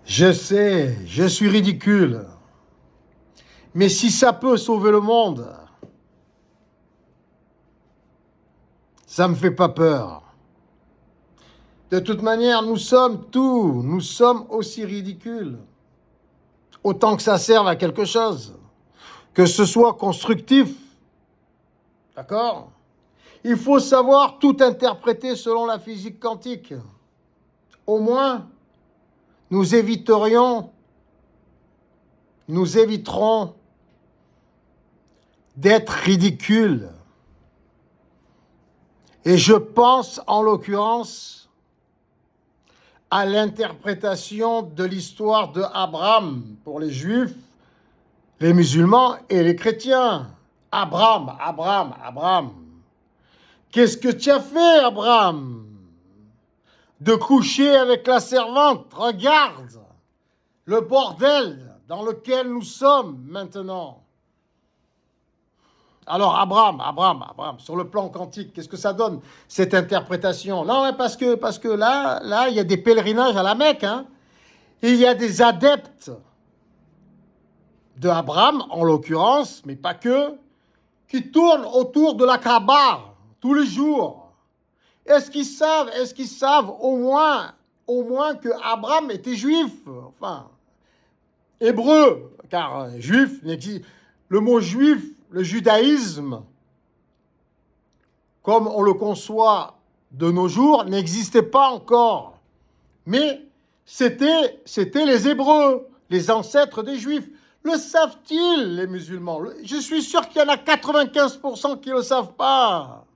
Je sais, je suis ridicule. Mais si ça peut sauver le monde, ça me fait pas peur. De toute manière, nous sommes tout, nous sommes aussi ridicules. Autant que ça serve à quelque chose, que ce soit constructif. D'accord? Il faut savoir tout interpréter selon la physique quantique. Au moins, nous éviterons d'être ridicules. Et je pense en l'occurrence à l'interprétation de l'histoire de Abraham pour les Juifs, les musulmans et les chrétiens. Abraham. Qu'est-ce que tu as fait, Abraham? De coucher avec la servante. Regarde le bordel dans lequel nous sommes maintenant. Alors, Abraham, sur le plan quantique, qu'est-ce que ça donne, cette interprétation? Non, mais parce que là, il y a des pèlerinages à la Mecque, hein. Il y a des adeptes de Abraham, en l'occurrence, mais pas que, qui tournent autour de la Kaaba tous les jours. Est-ce qu'ils savent au moins que Abraham était juif, enfin, hébreu, car juif n'existe. Le mot juif, le judaïsme, comme on le conçoit de nos jours, n'existait pas encore. Mais c'était les Hébreux, les ancêtres des Juifs. Le savent-ils, les musulmans? Je suis sûr qu'il y en a 95% qui ne le savent pas.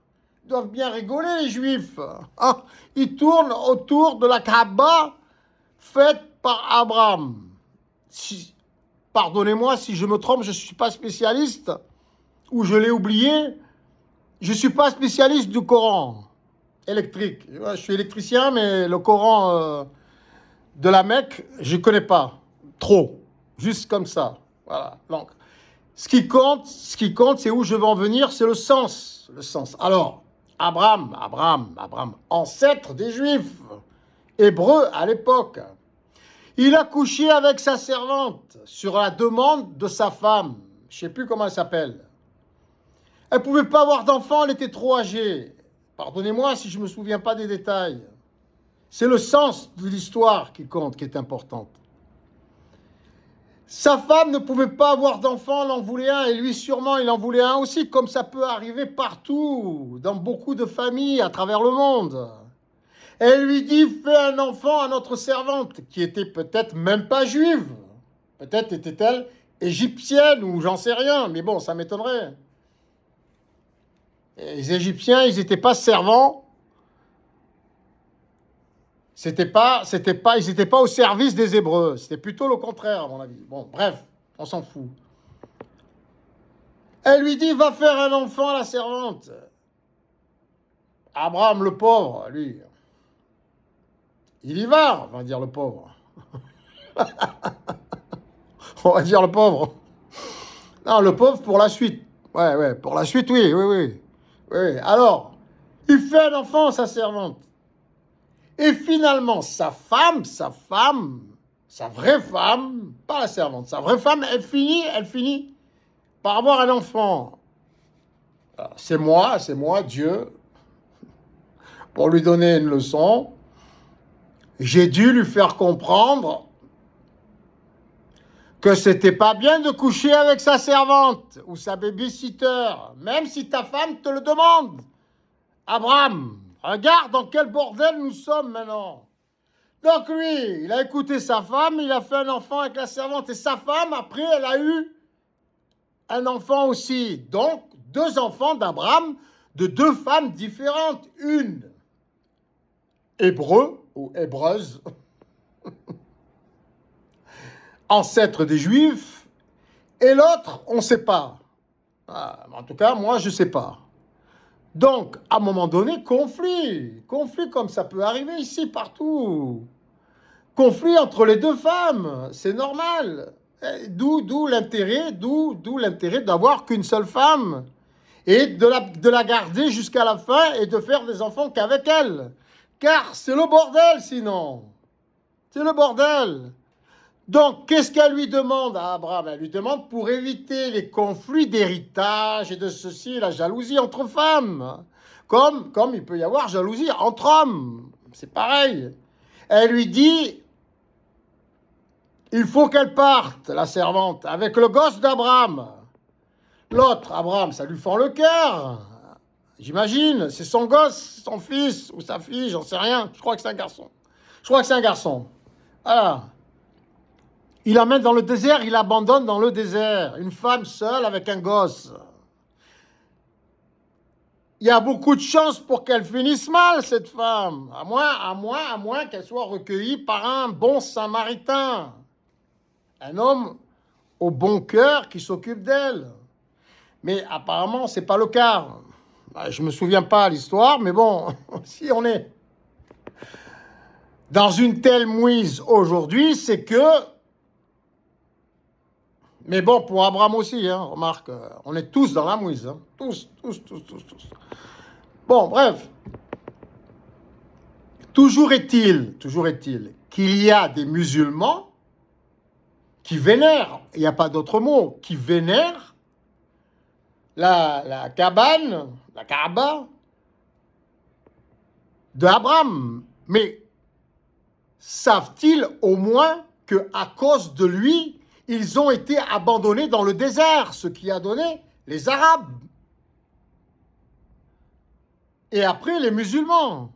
Ils doivent bien rigoler, les Juifs. Ah, ils tournent autour de la Kaaba faite par Abraham. Pardonnez-moi si je me trompe, je ne suis pas spécialiste, ou je l'ai oublié. Je ne suis pas spécialiste du Coran électrique. Je suis électricien, mais le Coran de la Mecque, je ne connais pas trop. Juste comme ça. Voilà. Donc, ce qui compte, c'est où je veux en venir, c'est le sens. Alors, Abraham, ancêtre des Juifs, hébreu à l'époque. Il a couché avec sa servante sur la demande de sa femme. Je ne sais plus comment elle s'appelle. Elle ne pouvait pas avoir d'enfant, elle était trop âgée. Pardonnez-moi si je ne me souviens pas des détails. C'est le sens de l'histoire qui compte, qui est importante. Sa femme ne pouvait pas avoir d'enfant, elle en voulait un, et lui sûrement il en voulait un aussi, comme ça peut arriver partout, dans beaucoup de familles à travers le monde. Elle lui dit, fais un enfant à notre servante, qui était peut-être même pas juive. Peut-être était-elle égyptienne ou j'en sais rien, mais bon, ça m'étonnerait. Les Égyptiens, ils n'étaient pas servants. Ils n'étaient pas au service des Hébreux. C'était plutôt le contraire, à mon avis. Bon, bref, on s'en fout. Elle lui dit, va faire un enfant à la servante. Abraham, le pauvre, lui, il y va, on va dire le pauvre. On va dire le pauvre. Non, le pauvre pour la suite. Ouais, pour la suite, oui. Alors, il fait un enfant à sa servante. Et finalement, sa vraie femme, pas la servante, sa vraie femme, elle finit par avoir un enfant. C'est moi, Dieu, pour lui donner une leçon. J'ai dû lui faire comprendre que c'était pas bien de coucher avec sa servante ou sa babysitter, même si ta femme te le demande. Abraham, regarde dans quel bordel nous sommes maintenant. Donc lui, il a écouté sa femme, il a fait un enfant avec la servante, et sa femme, après, elle a eu un enfant aussi. Donc, 2 enfants d'Abraham, de 2 femmes différentes. Une hébreu ou hébreuse, ancêtre des Juifs, et l'autre, on ne sait pas. En tout cas, moi, je ne sais pas. Donc, à un moment donné, conflit comme ça peut arriver ici, partout. Conflit entre les 2 femmes, c'est normal. D'où l'intérêt d'avoir qu'une seule femme et de la garder jusqu'à la fin et de faire des enfants qu'avec elle. Car c'est le bordel sinon. C'est le bordel. Donc, qu'est-ce qu'elle lui demande à Abraham? Elle lui demande pour éviter les conflits d'héritage et de ceci, la jalousie entre femmes. Comme il peut y avoir jalousie entre hommes. C'est pareil. Elle lui dit, il faut qu'elle parte, la servante, avec le gosse d'Abraham. L'autre, Abraham, ça lui fend le cœur. J'imagine, c'est son gosse, son fils ou sa fille, j'en sais rien. Je crois que c'est un garçon. Voilà. Il l'amène dans le désert, il l'abandonne dans le désert. Une femme seule avec un gosse. Il y a beaucoup de chances pour qu'elle finisse mal, cette femme. À moins qu'elle soit recueillie par un bon samaritain. Un homme au bon cœur qui s'occupe d'elle. Mais apparemment, ce n'est pas le cas. Je ne me souviens pas l'histoire, mais bon, si on est dans une telle mouise aujourd'hui, c'est que... Mais bon, pour Abraham aussi, hein, remarque, on est tous dans la mouise. Hein. Tous. Bon, bref. Toujours est-il qu'il y a des musulmans qui vénèrent, il n'y a pas d'autre mot, qui vénèrent la cabane, la Kaaba d'Abraham. Mais savent-ils au moins qu'à cause de lui, ils ont été abandonnés dans le désert, ce qui a donné les Arabes. Et après, les musulmans.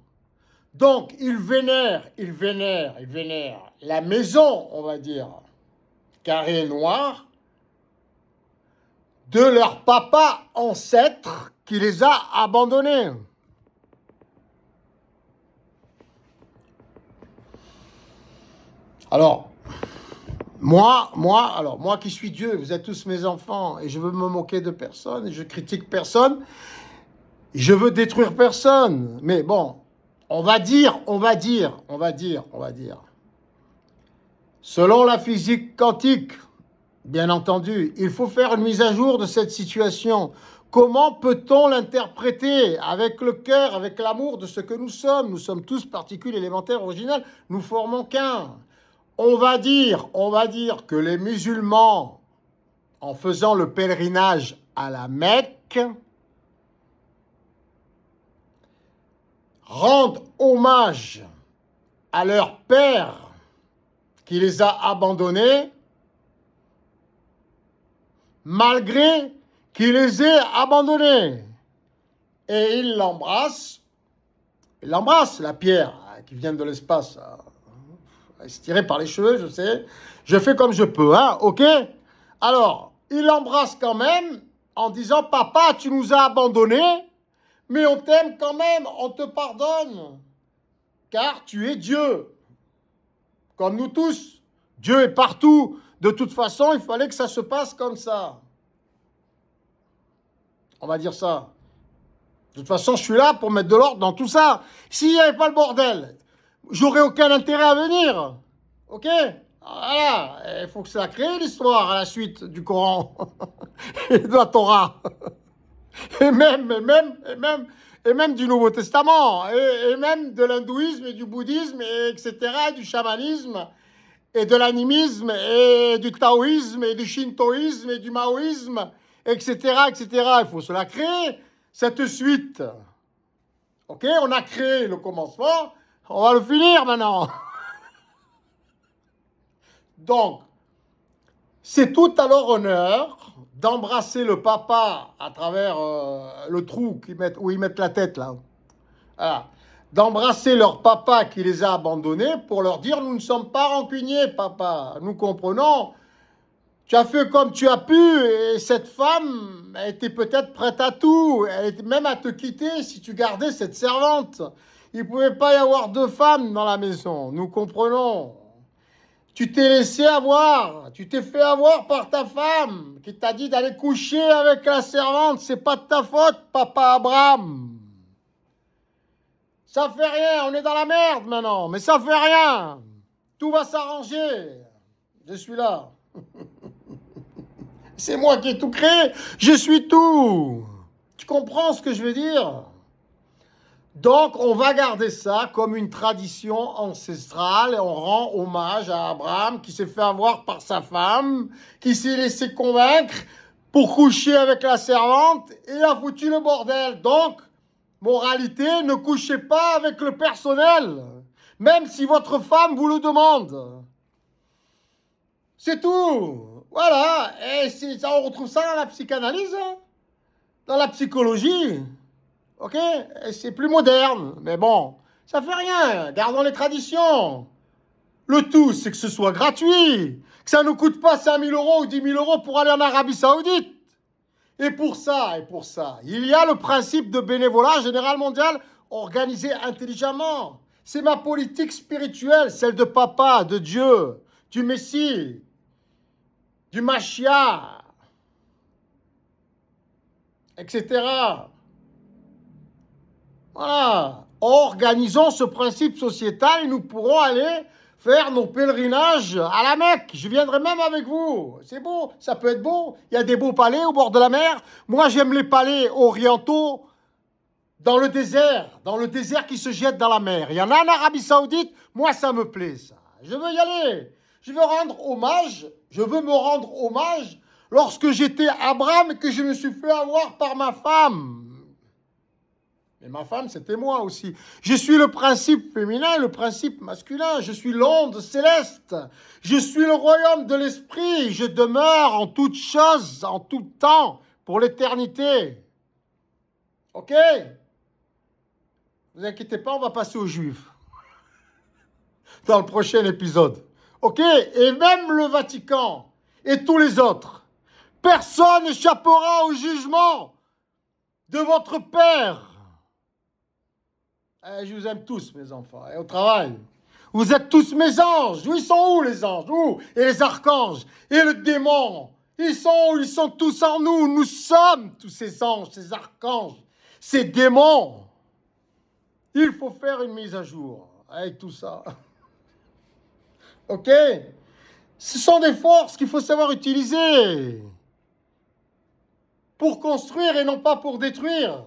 Donc, ils vénèrent la maison, on va dire, carré noir, de leur papa ancêtre qui les a abandonnés. Alors, moi qui suis Dieu, vous êtes tous mes enfants, et je veux me moquer de personne, et je critique personne, je veux détruire personne. Mais bon, on va dire. Selon la physique quantique, bien entendu, il faut faire une mise à jour de cette situation. Comment peut-on l'interpréter avec le cœur, avec l'amour de ce que nous sommes? Nous sommes tous particules élémentaires originales, nous formons qu'un. On va dire que les musulmans, en faisant le pèlerinage à la Mecque, rendent hommage à leur père qui les a abandonnés, malgré qu'il les ait abandonnés. Et ils l'embrassent, la pierre qui vient de l'espace, elle se tirait par les cheveux, je sais. Je fais comme je peux, hein, ok? Alors, il l'embrasse quand même en disant « Papa, tu nous as abandonnés, mais on t'aime quand même, on te pardonne, car tu es Dieu. » Comme nous tous, Dieu est partout. De toute façon, il fallait que ça se passe comme ça. On va dire ça. De toute façon, je suis là pour mettre de l'ordre dans tout ça. S'il n'y avait pas le bordel, j'aurais aucun intérêt à venir. Ok? Voilà. Il faut que ça crée l'histoire à la suite du Coran et de la Torah. Et même du Nouveau Testament. Et même de l'hindouisme et du bouddhisme, et etc. Et du chamanisme et de l'animisme et du taoïsme et du shintoïsme et du maoïsme, etc. Il faut se la créer, cette suite. Ok? On a créé le commencement. On va le finir maintenant. Donc, c'est tout à leur honneur d'embrasser le papa à travers le trou où ils mettent la tête, là. Voilà. D'embrasser leur papa qui les a abandonnés pour leur dire « Nous ne sommes pas rancuniers, papa. Nous comprenons. Tu as fait comme tu as pu et cette femme elle était peut-être prête à tout. Elle était même à te quitter si tu gardais cette servante. Il ne pouvait pas y avoir deux femmes dans la maison. Nous comprenons. Tu t'es laissé avoir. Tu t'es fait avoir par ta femme qui t'a dit d'aller coucher avec la servante. C'est pas de ta faute, papa Abraham. Ça fait rien. On est dans la merde maintenant. Mais ça fait rien. Tout va s'arranger. Je suis là. C'est moi qui ai tout créé. Je suis tout. Tu comprends ce que je veux dire? Donc, on va garder ça comme une tradition ancestrale et on rend hommage à Abraham qui s'est fait avoir par sa femme, qui s'est laissé convaincre pour coucher avec la servante et a foutu le bordel. Donc, moralité, ne couchez pas avec le personnel, même si votre femme vous le demande. C'est tout. Voilà. Et on retrouve ça dans la psychanalyse, hein, dans la psychologie. Ok? C'est plus moderne, mais bon, ça fait rien. Gardons les traditions. Le tout, c'est que ce soit gratuit, que ça ne coûte pas 5 000 € ou 10 000 € pour aller en Arabie Saoudite. Et pour ça, il y a le principe de bénévolat général mondial organisé intelligemment. C'est ma politique spirituelle, celle de papa, de Dieu, du Messie, du Mashiach, etc. Voilà. Organisons ce principe sociétal et nous pourrons aller faire nos pèlerinages à la Mecque. Je viendrai même avec vous. C'est beau, ça peut être beau. Il y a des beaux palais au bord de la mer. Moi, j'aime les palais orientaux dans le désert qui se jette dans la mer. Il y en a en Arabie Saoudite. Moi, ça me plaît, ça. Je veux y aller. Je veux me rendre hommage lorsque j'étais Abraham et que je me suis fait avoir par ma femme. Mais ma femme, c'était moi aussi. Je suis le principe féminin et le principe masculin. Je suis l'onde céleste. Je suis le royaume de l'esprit. Je demeure en toutes choses, en tout temps, pour l'éternité. Ok? Ne vous inquiétez pas, on va passer aux Juifs dans le prochain épisode. Ok? Et même le Vatican et tous les autres. Personne n'échappera au jugement de votre Père. Je vous aime tous, mes enfants, et au travail. Vous êtes tous mes anges. Ils sont où, les anges? Où? Et les archanges? Et le démon? Ils sont où? Ils sont tous en nous. Nous sommes tous ces anges, ces archanges, ces démons. Il faut faire une mise à jour avec tout ça. Ok? Ce sont des forces qu'il faut savoir utiliser pour construire et non pas pour détruire.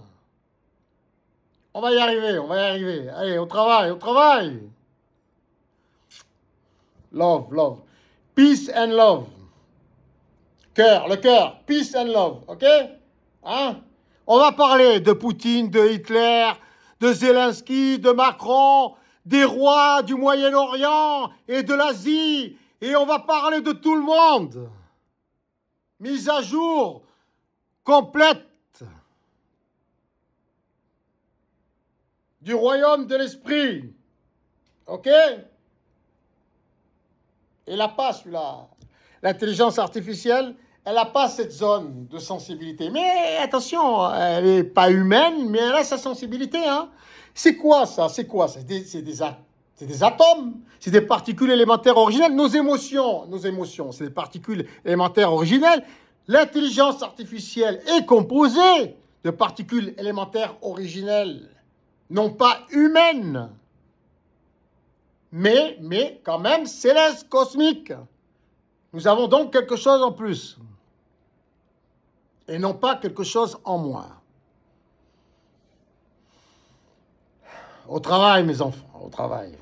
On va y arriver, on va y arriver. Allez, au travail, au travail. Love, love. Peace and love. Cœur, le cœur. Peace and love, ok? Hein? On va parler de Poutine, de Hitler, de Zelensky, de Macron, des rois du Moyen-Orient et de l'Asie. Et on va parler de tout le monde. Mise à jour complète du royaume de l'esprit. Ok? Et n'a pas celui-là. L'intelligence artificielle, elle n'a pas cette zone de sensibilité. Mais attention, elle n'est pas humaine, mais elle a sa sensibilité. Hein. C'est quoi ça? C'est quoi? C'est des atomes. C'est des particules élémentaires originelles. Nos émotions, c'est des particules élémentaires originelles. L'intelligence artificielle est composée de particules élémentaires originelles, non pas humaines, mais quand même célestes, cosmiques. Nous avons donc quelque chose en plus, et non pas quelque chose en moins. Au travail, mes enfants, au travail.